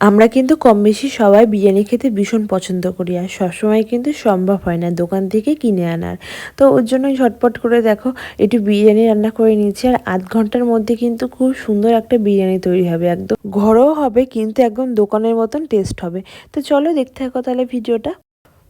আমরা কিন্তু কম বেশি সবাই বিরিয়ানি খেতে ভীষণ পছন্দ করি, আর সবসময় কিন্তু সম্ভব হয় না দোকান থেকে কিনে আনার। তো ওর জন্যই ঝটপট করে দেখো একটু বিরিয়ানি রান্না করে নিয়েছি, আর আধ ঘন্টার মধ্যে কিন্তু খুব সুন্দর একটা বিরিয়ানি তৈরি হবে, একদম ঘরোয়া হবে কিন্তু একদম দোকানের মতন টেস্ট হবে। তো চলো দেখতে থাকো তাহলে ভিডিওটা।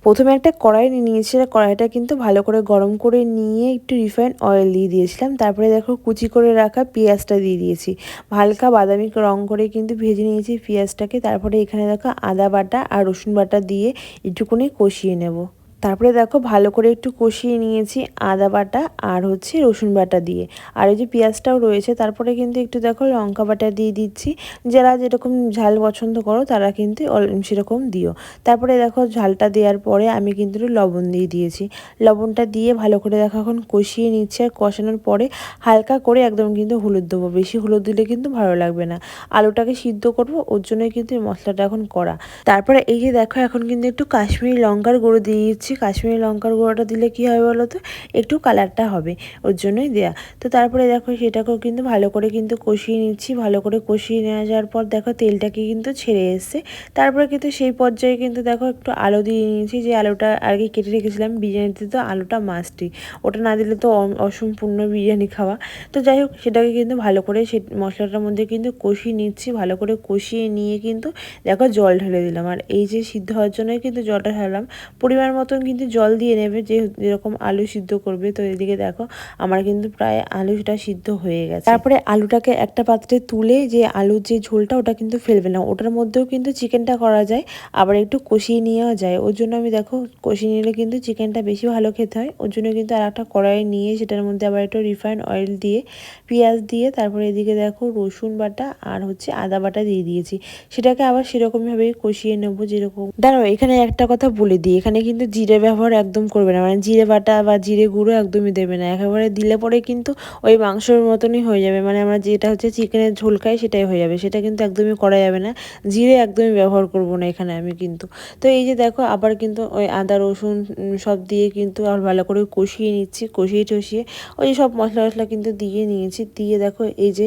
প্রথমে একটা কড়াই নিয়ে নিয়েছি, আর কড়াইটা কিন্তু ভালো করে গরম করে নিয়ে একটু রিফাইন্ড অয়েল দিয়ে দিয়েছিলাম। তারপরে দেখো কুচি করে রাখা পেঁয়াজটা দিয়ে দিয়েছি, হালকা বাদামি রং করে কিন্তু ভেজে নিয়েছি পেঁয়াজটাকে। তারপরে এখানে দেখো আদা বাটা আর রসুন বাটা দিয়ে একটুখানি কষিয়ে নেব। তারপরে দেখো ভালো করে একটু কষিয়ে নিয়েছি আদা বাটা আর রসুন বাটা দিয়ে, আর এই যে পেঁয়াজটাও রয়েছে। তারপরে কিন্তু একটু দেখো লঙ্কা বাটা দিয়ে দিচ্ছি, যারা যেরকম ঝাল পছন্দ করো তারা কিন্তু সেরকম দিও। তারপরে দেখো ঝালটা দেওয়ার পরে আমি কিন্তু একটু লবণ দিয়ে দিয়েছি, লবণটা দিয়ে ভালো করে দেখো এখন কষিয়ে নিচ্ছে। আর কষানোর পরে হালকা করে একদম কিন্তু হলুদ দেবো, বেশি হলুদ দিলে কিন্তু ভালো লাগবে না। আলুটাকে সিদ্ধ করবো, ওর জন্যই কিন্তু এই মশলাটা এখন করা। তারপরে এই যে দেখো এখন কিন্তু একটু কাশ্মীরি লঙ্কার গুঁড়ো দিয়ে দিচ্ছি। কাশ্মীরি লঙ্কার গুঁড়োটা দিলে কি হবে বলো তো, একটু কালারটা হবে, ওর জন্যই দেয়া। তো তারপরে দেখো সেটাকেও কিন্তু ভালো করে কিন্তু কষিয়ে নিচ্ছি। ভালো করে কষিয়ে নেওয়া যাওয়ার পর দেখো তেলটাকে কিন্তু ছেড়ে এসছে। তারপরে কিন্তু সেই পর্যায়ে কিন্তু দেখো একটু আলু দিয়ে নিয়েছি, যে আলুটা আগে কেটে রেখেছিলাম। বিরিয়ানিতে তো আলুটা মাস্টই, ওটা না দিলে তো অসম্পূর্ণ বিরিয়ানি খাওয়া। তো যাই হোক সেটাকে কিন্তু ভালো করে সে মশলাটার মধ্যে কিন্তু কষিয়ে নিচ্ছি। ভালো করে কষিয়ে নিয়ে কিন্তু দেখো জল ঢেলে দিলাম, আর এই যে সিদ্ধ হওয়ার জন্যই কিন্তু জলটা ঢাললাম। পরিমাণ মতন কিন্তু জল দিয়ে নেবে, যেরকম আলু সিদ্ধ করবে। তো এদিকে দেখো আমার কিন্তু প্রায় আলুটা সিদ্ধ হয়ে গেছে। তারপরে আলুটাকে একটা পাত্রে তুলে যে আলুর যে ঝোলটা ওটা কিন্তু ফেলবে না, ওটার মধ্যেও কিন্তু চিকেনটা করা যায়, আবার একটু কষিয়ে নেওয়া যায়। ওর জন্য আমি দেখো কষিয়ে নিলে কিন্তু চিকেনটা বেশি ভালো খেতে হয়। ওর জন্য কিন্তু আর একটা কড়াই নিয়ে সেটার মধ্যে আবার একটু রিফাইন্ড অয়েল দিয়ে পেঁয়াজ দিয়ে তারপরে এদিকে দেখো রসুন বাটা আর আদা বাটা দিয়ে দিয়েছি। সেটাকে আবার সেরকমভাবেই কষিয়ে নেবো। যেরকম দাঁড়াও, এখানে একটা কথা বলে দিই, এখানে কিন্তু জিরে ব্যবহার একদম করবে না, মানে জিরে বাটা বা জিরে গুঁড়ো একদমই দেবে না। একেবারে দিলে পরে কিন্তু ওই মাংসের মতনই হয়ে যাবে, মানে আমরা যেটা চিকেনের ঝোল খাই সেটাই হয়ে যাবে, সেটা কিন্তু একদমই করা যাবে না। জিরে একদমই ব্যবহার করব না এখানে আমি কিন্তু। তো এই যে দেখো আবার কিন্তু ওই আদা রসুন সব দিয়ে কিন্তু আর ভালো করে কষিয়ে নিচ্ছি। কষিয়ে টষিয়ে ওই সব মশলা টশলা কিন্তু দিয়ে নিয়েছি। দিয়ে দেখো এই যে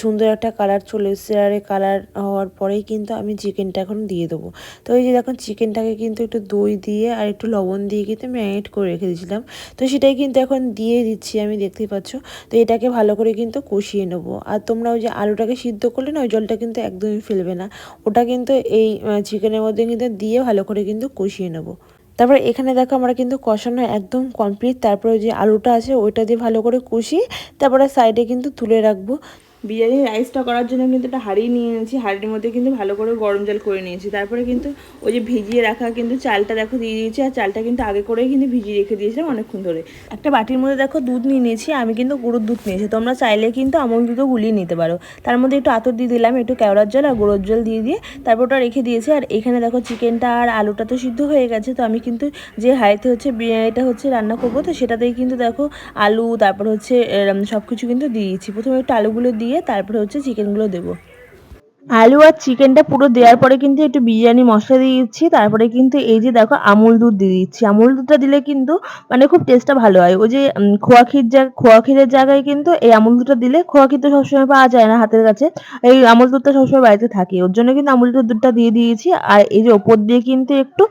সুন্দর একটা কালার চলে এসছে, আর এই কালার হওয়ার পরেই কিন্তু আমি চিকেনটা এখন দিয়ে দেবো। তো এই যে দেখো চিকেনটাকে কিন্তু একটু দই দিয়ে আর একটু লবণ দিয়ে কিন্তু ম্যারিনেট করে রেখে দিয়েছিলাম, তো সেটাই কিন্তু এখন দিয়ে দিচ্ছি আমি, দেখতেই পাচ্ছ। তো এটাকে ভালো করে কিন্তু কষিয়ে নেবো। আর তোমরা ওই যে আলুটাকে সিদ্ধ করলে না, ওই জলটা কিন্তু একদমই ফেলবে না, ওটা কিন্তু এই চিকেনের মধ্যে কিন্তু দিয়ে ভালো করে কিন্তু কষিয়ে নেবো। তারপর এখানে দেখো আমরা কিন্তু কষানো একদম কমপ্লিট। তারপরে যে আলুটা আছে ওইটা দিয়ে ভালো করে কষিয়ে তারপরে সাইডে কিন্তু তুলে রাখবো। বিরিয়ানি রাইসটা করার জন্য কিন্তু একটা হাঁড়ি নিয়ে নিয়েছি, হাঁড়ির মধ্যে কিন্তু ভালো করে গরম জল করে নিয়েছি। তারপরে কিন্তু ওই যে ভিজিয়ে রাখা কিন্তু চালটা দেখো দিয়ে দিয়েছি, আর চালটা কিন্তু আগে করেই কিন্তু ভিজিয়ে রেখে দিয়েছিলাম অনেকক্ষণ ধরে। একটা বাটির মধ্যে দেখো দুধ নিয়ে নিয়েছি, আমি কিন্তু গরুর দুধ নিয়েছি, তোমরা চাইলে কিন্তু আমুল দুধও গুলিয়ে নিতে পারো। তার মধ্যে একটু আতর দিয়ে দিলাম, একটু কেওড়ার জল আর গরুর জল দিয়ে তারপর ওটা রেখে দিয়েছি। আর এখানে দেখো চিকেনটা আর আলুটা তো সিদ্ধ হয়ে গেছে, তো আমি কিন্তু যে হাঁড়িতে বিরিয়ানিটা রান্না করবো, তো সেটাতেই কিন্তু দেখো আলু তারপর সব কিছু কিন্তু দিয়ে দিচ্ছি। প্রথমে একটু আলুগুলো দিয়ে তারপরে চিকেনগুলো দেবো। আলু আর চিকেনটা পুরো দেওয়ার পরে কিন্তু একটু বিরিয়ানি মশলা দিয়ে দিচ্ছি। তারপরে কিন্তু এই যে দেখো আমুল দুধ দিয়ে দিচ্ছি। আমুল দুধটা দিলে কিন্তু মানে খুব টেস্টটা ভালো হয়। ওই যে খোয়া ক্ষীরের জায়গায় কিন্তু এই আমুল দুধটা দিলে, খোয়া ক্ষীর তো সবসময় পাওয়া যায় না হাতের কাছে, এই আমুল দুধটা সবসময় বাড়িতে থাকে, ওর জন্য কিন্তু আমুল দুধটা দিয়ে দিয়েছি। আর এই যে ওপর দিয়ে কিন্তু একটু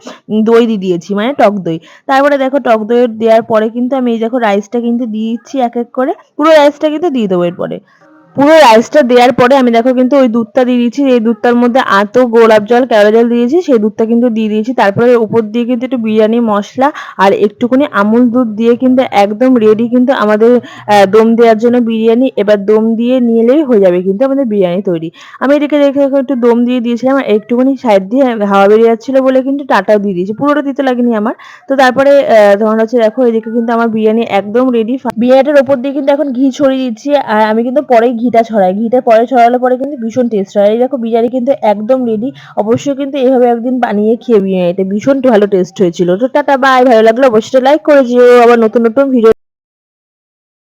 দই দিয়ে দিয়েছি, মানে টক দই। তারপরে দেখো টক দই দেওয়ার পরে কিন্তু আমি এই দেখো রাইসটা কিন্তু দিয়ে দিচ্ছি এক এক করে, পুরো রাইসটা কিন্তু দিয়ে দেবো এরপরে। পুরো রাইসটা দেওয়ার পরে আমি দেখো কিন্তু ওই দুধটা দিয়ে দিয়েছি, এই দুধটার মধ্যে আতো গোলাপ জল কেওড়া জল দিয়েছি, সেই দুধটা কিন্তু দিয়ে দিয়েছি। তারপরে উপর দিয়ে কিন্তু একটু বিরিয়ানি মশলা আর একটুখানি আমুল দুধ দিয়ে কিন্তু একদম রেডি কিন্তু আমাদের দম দেওয়ার জন্য বিরিয়ানি। এবার দম দিয়ে নিলেই হয়ে যাবে কিন্তু আমাদের বিরিয়ানি তৈরি। আমি এদিকে দেখে একটু দম দিয়ে দিয়েছিলাম, আর একটুখানি সাইড দিয়ে হাওয়া বেরিয়ে যাচ্ছিল বলে কিন্তু টাটাও দিয়ে দিয়েছি, পুরোটা দিতে লাগেনি আমার। তো তারপরে তোমার দেখো এদিকে কিন্তু আমার বিরিয়ানি একদম রেডি। বিরিয়ানিটার ওপর দিয়ে কিন্তু এখন ঘি ছড়িয়ে দিচ্ছি, আর আমি কিন্তু পরেই ঘিটা ছড়াই, ঘিটা পরে ছড়ালে পরে কিন্তু ভীষণ টেস্ট হয়। এই দেখো বিরিয়ানি কিন্তু একদম রেডি। অবশ্যই কিন্তু এইভাবে একদিন বানিয়ে খেয়ে বিরিয়ানিটা ভীষণ ভালো টেস্ট হয়েছিল। তো টাটা বাই, ভালো লাগলো অবশ্যই লাইক করে যেও। আবার নতুন নতুন ভিডিও